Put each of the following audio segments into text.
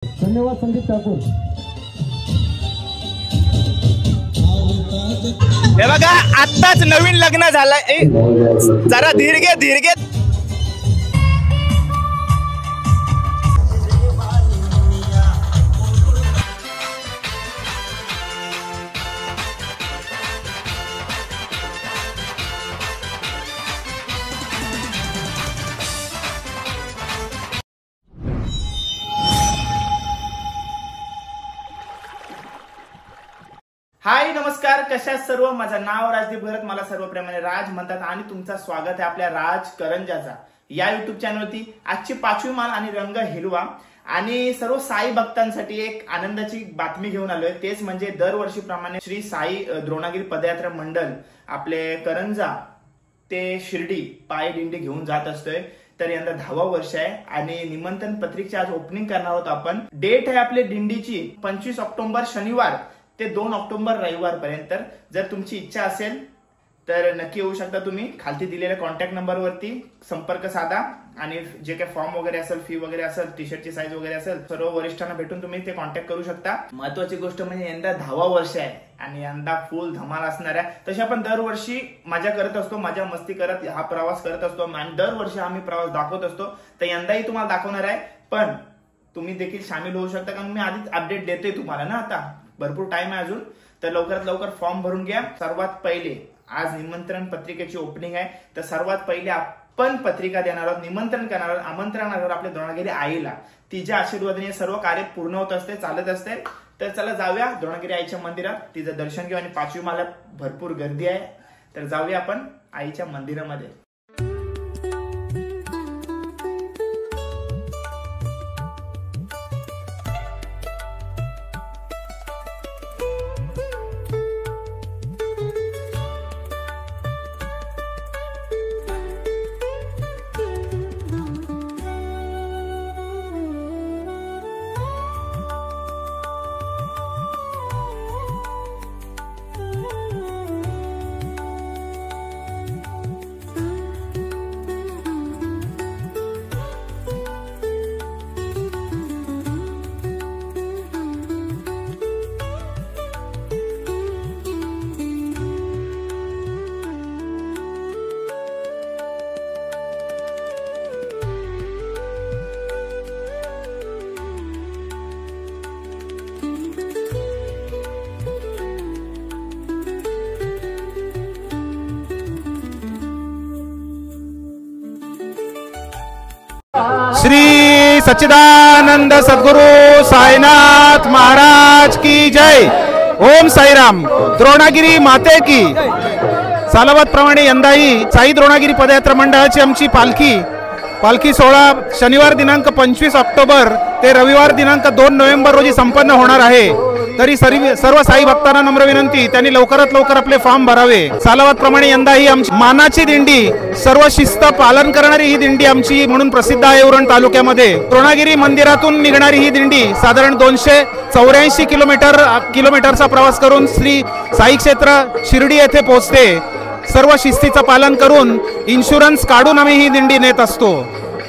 धन्यवाद संदीप ठाकूर। हे बघा आत्ताच नवीन लग्न झालंय, जरा धीर घे। हाय नमस्कार, कशा सर्व। माझं नाव राजदीप भरत, मला सर्व प्रेमाने राज म्हणतात आणि तुमचं स्वागत आहे आपल्या राज करंजाचा या युट्यूब चॅनलवरती। आजची 5वी माल आणि रंग हिरवा आणि सर्व साई भक्तांसाठी एक आनंदाची बातमी घेऊन आलोय। तेच म्हणजे दरवर्षीप्रमाणे श्री साई द्रोणागिरी पदयात्रा मंडळ आपले करंजा ते शिर्डी पायी दिंडी घेऊन जात असतोय। तर यंदा 10वा वर्ष आहे आणि निमंत्रण पत्रिकेची आज ओपनिंग करणार आहोत आपण। डेट आहे आपली दिंडीची 25 ऑक्टोबर शनिवार ते 2 ऑक्टोबर रविवार पर्यंत। जर तुमची इच्छा असेल तर नक्की येऊ शकता तुम्ही। खालती दिलेल्या कॉन्टॅक्ट नंबरवरती संपर्क साधा आणि जे काही फॉर्म वगैरे असेल, फी वगैरे असेल, टी शर्टची साईज वगैरे असेल, सर्व वरिष्ठांना भेटून तुम्ही ते कॉन्टॅक्ट करू शकता। महत्वाची गोष्ट म्हणजे यंदा 10वा वर्ष आहे आणि यंदा फुल धमाल असणार आहे। तशी आपण दरवर्षी मजा करत असतो, मजा मस्ती करत हा प्रवास करत असतो आणि दरवर्षी आम्ही प्रवास दाखवत असतो। तर यंदाही तुम्हाला दाखवणार आहे, पण तुम्ही देखील सामील होऊ शकता कारण मी आधीच अपडेट देतोय तुम्हाला ना। आता भरपूर टाइम आहे अजून, तर लवकरात लवकर फॉर्म भरून घ्या। सर्वात पहिले आज निमंत्रण पत्रिकेची ओपनिंग आहे, तर सर्वात पहिले आपण पत्रिका देणार आहोत, निमंत्रण करणार आहोत, आमंत्रण आहोत आपल्या द्रोणागिरी आईला। तिच्या आशीर्वादाने सर्व कार्य पूर्ण होत असते, चालत असते। तर चला जाऊया द्रोणागिरी आईच्या मंदिरात, तिचं दर्शन घेऊ। आणि 5वी माला भरपूर गर्दी आहे, तर जाऊया आपण आईच्या मंदिरामध्ये। श्री सच्चिदानंद सद्गुरु साईनाथ महाराज की जय। ओम साईराम। द्रोणागिरी माते की। सालाबाद प्रमाणे यंदाही साई द्रोणागिरी पदयात्रा मंडळाची आमची पालखी सोहळा शनिवार दिनांक 25 ऑक्टोबर ते रविवार दिनांक 2 नोव्हेंबर रोजी संपन्न होणार आहे। तरी सर्व साई भक्तांना नम्र विनंती, त्यांनी लवकरात लवकर आपले फॉर्म भरावे। सालाबाद प्रमाणे यंदाही आमची मानाची दिंडी, सर्व शिस्त पालन करणारी ही दिंडी आमची म्हणून प्रसिद्ध आहे उरण तालुक्यामध्ये। द्रोणागिरी मंदिरातून निघणारी ही दिंडी साधारण 284 किलोमीटरचा प्रवास करून श्री साई क्षेत्र शिर्डी येथे पोहोचते। सर्व शिस्तीचं पालन करून इन्शुरन्स काढून आम्ही ही दिंडी नेत असतो।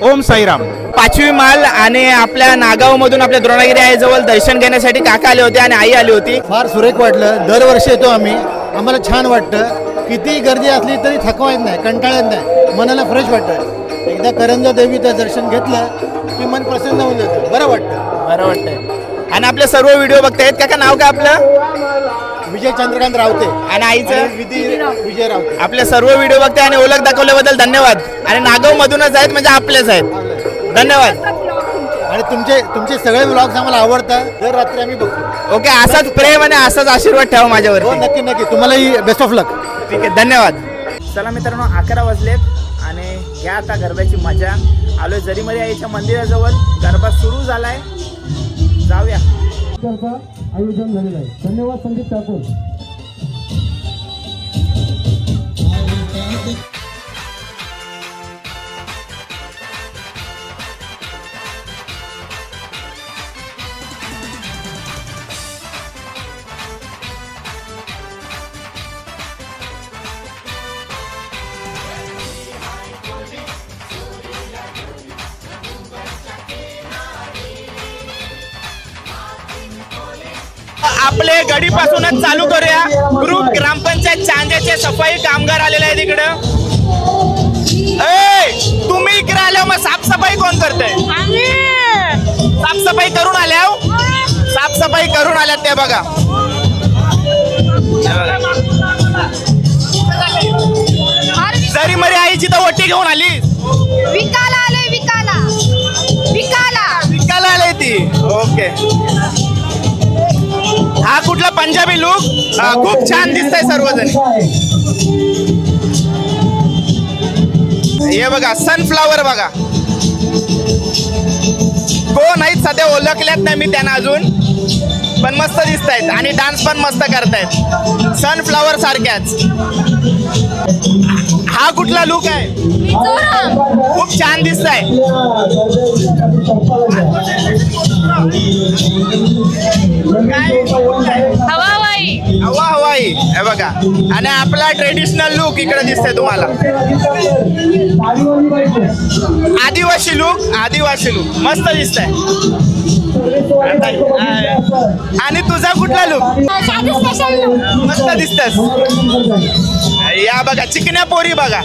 ओम साईराम। 5वी माल आणि आपल्या नागाव मधून आपल्या द्रोणागिरी आईजवळ दर्शन घेण्यासाठी काका आले होते आणि आई आली होती। फार सुरेख वाटलं। दरवर्षी येतो आम्ही, आम्हाला छान वाटतं। किती गर्दी असली तरी थकवा येत नाही, कंटाळा येत नाही, मनाला फ्रेश वाटतं। एकदा करंजा देवीचं दर्शन घेतलं की मन प्रसन्न होऊन जातं, बरं वाटतं। आणि आपले सर्व व्हिडिओ बघतायत काका, नाव काय आपलं? विजय चंद्रकांत रावते आणि आईचं विजय रावते। आपले सर्व व्हिडिओ बघताय आणि ओळख दाखवल्याबद्दल धन्यवाद। आणि नागाव मधूनच आहेत म्हणजे आपलेच आहेत, धन्यवाद। आणि तुमचे सगळे व्लॉग्स आम्हाला आवडतात, दर रात्री आम्ही बघतो। ओके, असाच प्रेम आणि असाच आशीर्वाद ठेवा माझ्यावर। हो नक्की, तुम्हालाही बेस्ट ऑफ लक। ठीक आहे, धन्यवाद। चला मित्रांनो, 11 वाजलेत आणि घ्या आता गरब्याची मजा। आलोय जरीमरी आईच्या मंदिराजवळ, गरबा सुरू झालाय, जाऊया। आयोजन झालेलं आहे। धन्यवाद संदीप ठाकूर। आपले गडीपासूनच चालू करूया. ग्रुप ग्रामपंचायत चांद्याचे सफाई कामगार आलेले आहेत इकडं. तुम्ही इकडे आल्या मग साफसफाई कोण करतंय? साफसफाई करून आल्या, साफसफाई करून आल्यात ते बघा. जरी मरी आईची तर ओटी घेऊन आली. विकाला आले, विकाला विकाला विकायला आले ती. ओके. हा कुठला पंजाबी लुक? खूप छान दिसतंय सर्वजण. हे बघा सनफ्लावर बघा. कोण आहेत सध्या ओळखल्यात नाही मी त्यांना अजून, पण मस्त दिसत आहेत आणि डान्स पण मस्त करतायत सनफ्लावर सारख्याच. हा कुठला लुक आहे? खूप छान दिसत आहे. हवा हवाई हे बघा. आणि आपला ट्रेडिशनल लुक इकडे दिसतंय तुम्हाला. आदिवासी लुक, आदिवासी लुक मस्त दिसतंय. आणि तुझा कुठला लुक? मस्त दिसतस. या बघा चिकन्या पोरी बघा.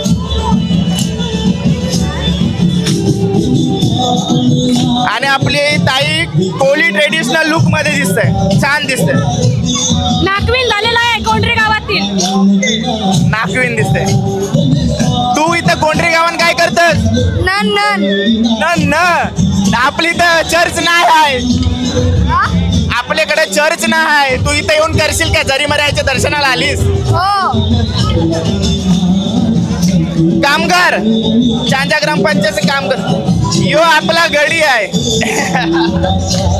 आणि आपली ताई कोळी ट्रेडिशनल लुक मध्ये दिसतंय, छान दिसतंय. नागविन झालेला आहे कोंढरी गावातील. नागविन दिसतंय. तू इथं कोंढरी गावात काय करतस? नन नन न आपली तर चर्च नाही आहे, आपल्याकडे चर्च नाही आहे. तू इथं येऊन करशील का? जरी मरायच्या दर्शनाला आलीस? कामगार चांजा ग्रामपंचायत कामगार. यो आपला गडी आहे.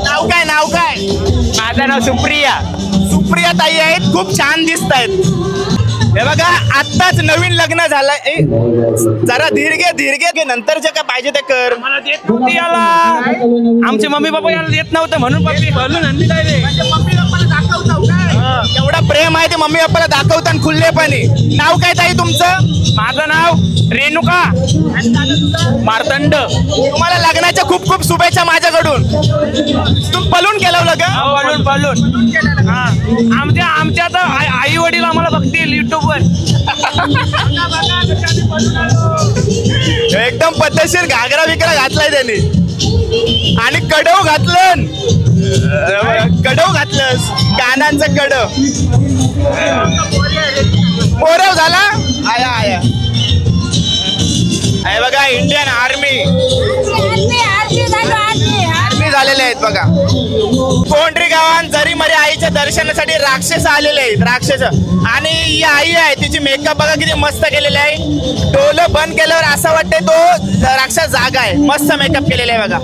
नाव काय? नाव काय? माझं नाव सुप्रिया. सुप्रिया ताई आहेत, खूप छान दिसत आहेत. हे बघा आत्ताच नवीन लग्न झालंय. जरा धीर घे नंतरचे काय पाहिजे ते कर. मला देत नव्हती याला, आमचे मम्मी पप्पा याला देत नव्हते म्हणून बोलून आणली काय रे. मम्मी पप्पाला दाखवतो काय एवढा प्रेम आहे ते मम्मी पप्पाला दाखवतात खुल्लेपणे. नाव काय ताई तुमचं? माझं नाव रेणुका मार्तंड. तुम्हाला लग्नाच्या खूप खूप शुभेच्छा माझ्याकडून. तुम्ही पळून केलं लग्न? पळून आमच्या तर आई वडील आम्हाला बघतील युट्यूबवर. एकदम पद्धतशीर घागरा बिगरा घातलाय त्यांनी आणि कडव घातलं. कडव घातलंस, कानांचं कडव. पोरव झाला. आया आया आहे बघा. इंडियन आर्मी झालेले आहेत बघा. कोंढरी गावात जरी मरी आईच्या दर्शनासाठी राक्षस आलेले आहेत, राक्षस. आणि ही आई आहे, तिची मेकअप बघा किती मस्त केलेली आहे. डोलं बंद केल्यावर असं वाटतंय तो राक्षस जागा आहे. मस्त मेकअप केलेला आहे बघा.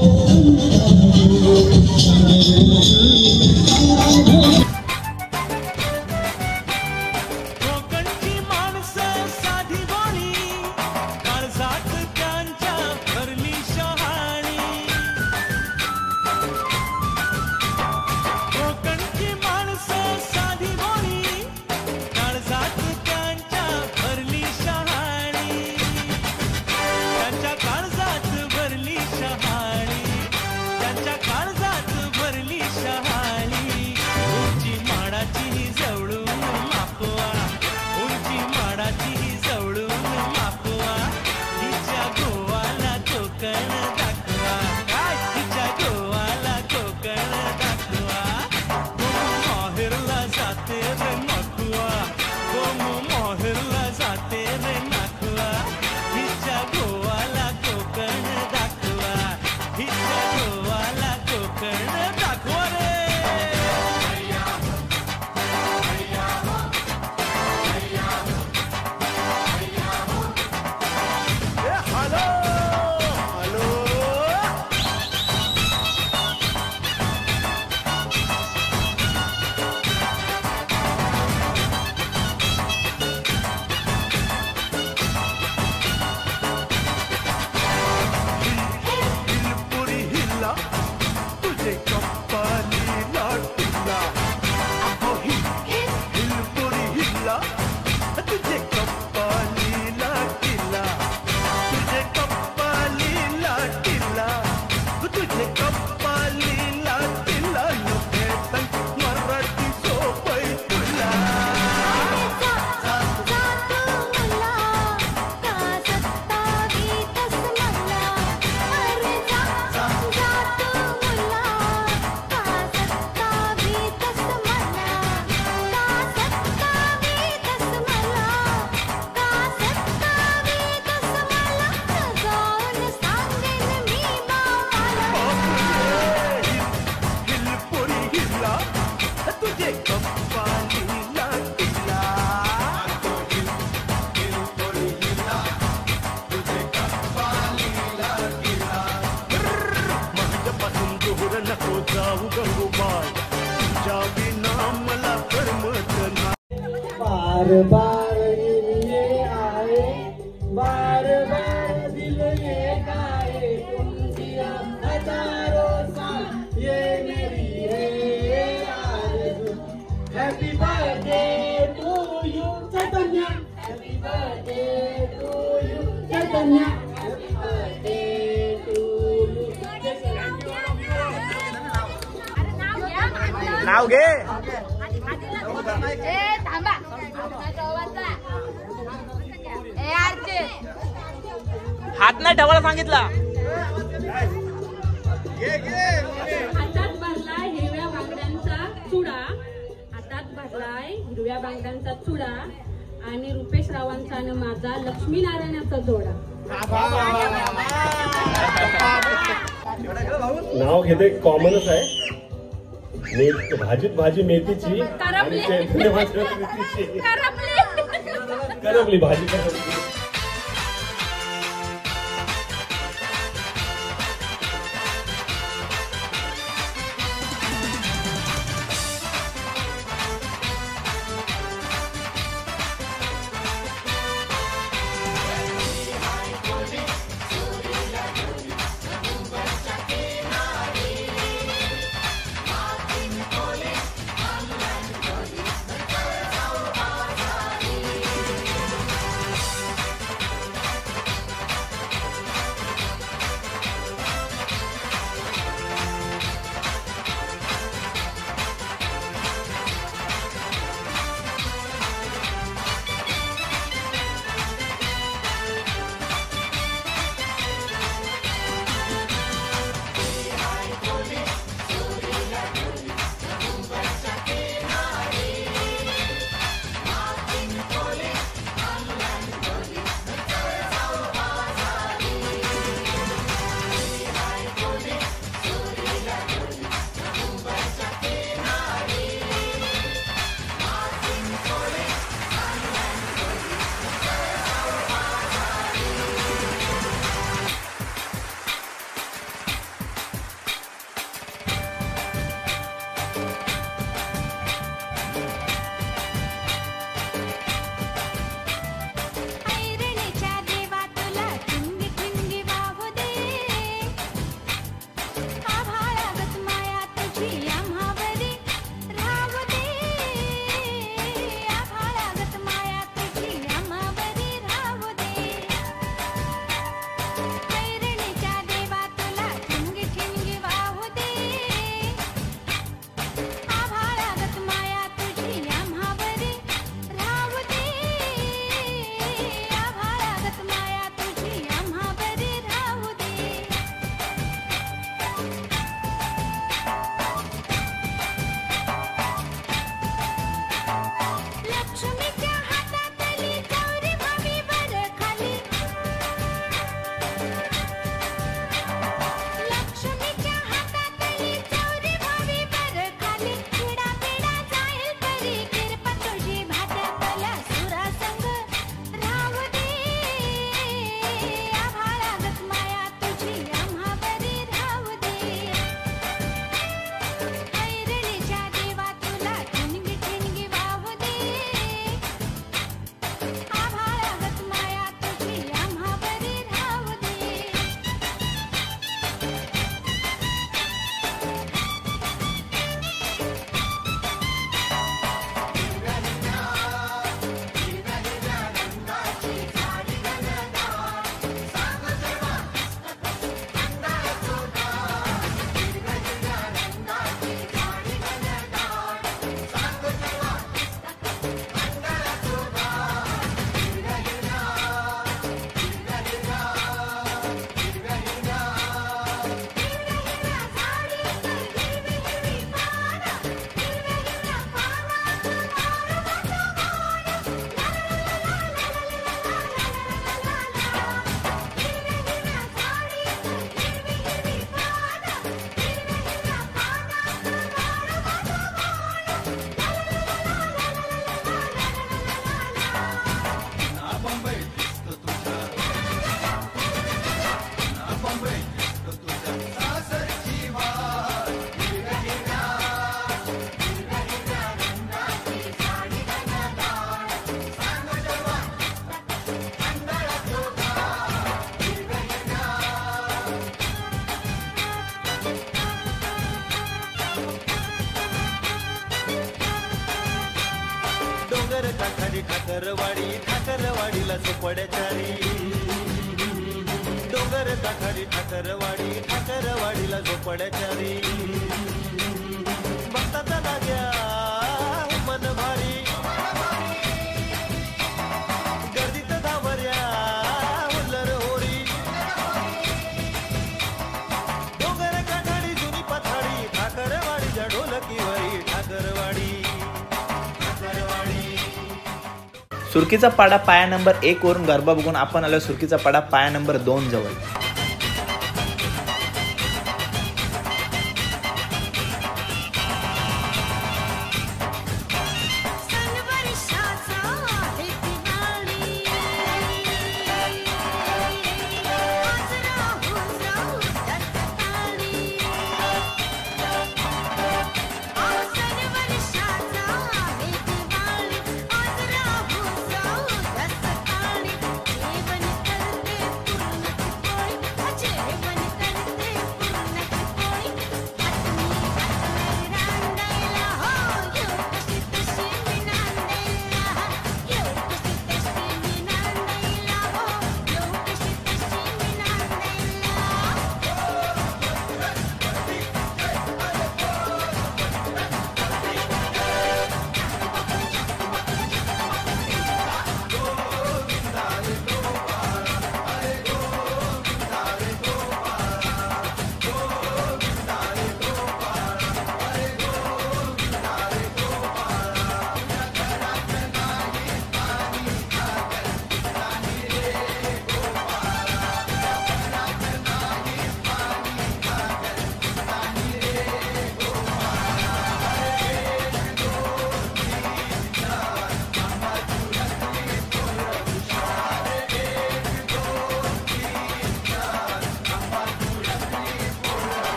बार बार ये आए, बार बार दिल ये गाए, तुम दिया हजारों साल ये मेरी है आरज़ू। Happy birthday to you Chaitanya, happy birthday to you Chaitanya, happy birthday to you. नाव घे. थांबा हात नाही ठेवायला सांगितला. हातात भरलाय हिरव्या बांगड्यांचा चुडा, हातात भरलाय हिरव्या बांगड्यांचा चुडा आणि रुपेश रावांचा आणि माझा लक्ष्मीनारायणाचा जोडा. नाव घेते कॉमनच आहे. भाजीत भाजी मेथीची आणि करपली भाजी करपली. ठाकरवाडी ठाकरवाडीला झोपड्याचारी डोंगर दाखारी ठाकरवाडी ठाकरवाडीला झोपड्याचारी भक्ताचा लाग्या मन भारी गर्दीत धावऱ्या हुल्लर होरी डोंगर काठाडी जुनी पथाडी ठाकरवाडीच्या ढोलकीवरी ठाकरवाडी सुरकीचा पाडा पाया नंबर 1 वरून गरबा बघून आपण आलो सुरकीचा पाडा पाया नंबर 2 जवळ.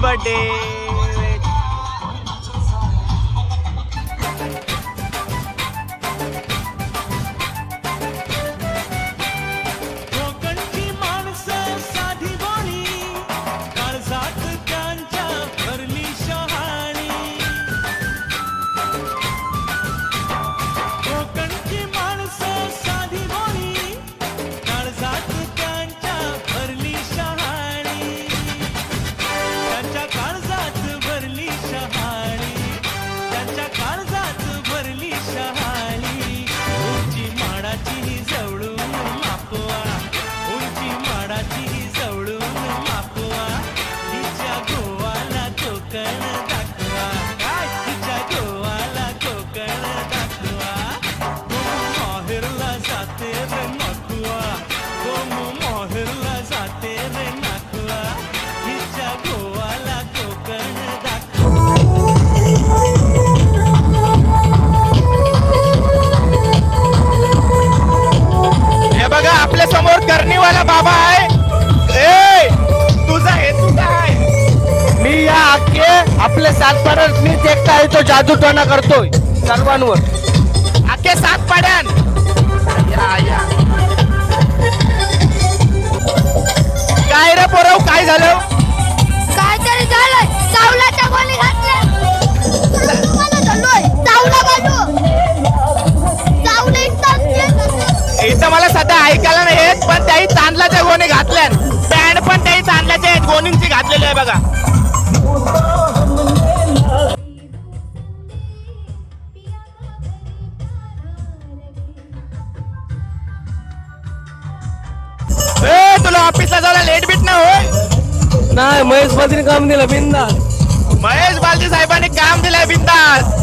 बर्थडे कोकण दाखवा काय तिच्या गोवाला कोकण दाखवा माहेरला जाते रे नाखवा माहेरला जाते रे नाखवा तिच्या गोवाला कोकण हे बघा आपल्या समोर करणीवाला बाबा आहे. ए तुझा हेतू काय? मी या अख्खे आपले 7 पाड्यात मी देखता आहे तो जादूटोना करतोय सर्वांवर. अख्खे 7 पाड्यान या काय रे पोरव काय झालं? काहीतरी झालंय. चावलाच्या गोळी घातल्या. इथं मला सध्या ऐकायला नाही येत पण त्याही तांदळाच्या गोणी घातल्या. पॅन्ट पण त्याही तांदळाच्या गोणींची घातलेली आहे बघा. तुला ऑफिसला जायला लेट बीट ना होय? नाही, महेश बालदीने काम दिलं बिंदास. महेश बालदी साहेबांनी काम दिलंय बिंदास.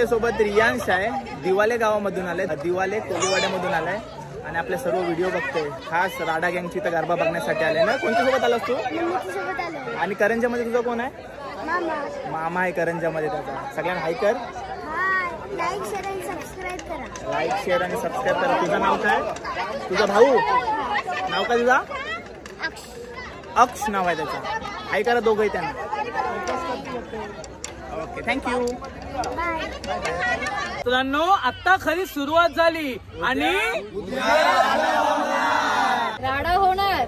आपल्यासोबत रियांश आहे, दिवाले गावामधून आलाय, दिवाले कोलीवाड्यामधून आलाय आणि आपले सर्व व्हिडिओ बघतोय. खास राडा गँगची तर गरबा बघण्यासाठी आले ना. कोणत्या सोबत आलास तू? आणि करंजामध्ये तुझं कोण आहे? मामा आहे करंजामध्ये त्याचा. सगळ्यांना हाय कर, लाईक शेअर आणि सबस्क्राईब करा. तुझं नाव काय? तुझा भाऊ नाव काय तुझा? अक्ष नाव आहे त्याचं. हाय करा दोघंही त्यांना. Okay, thank you. मित्रांनो आता खरी सुरुवात झाली आणि राडा होणार.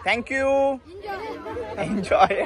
थँक्यू. एन्जॉय.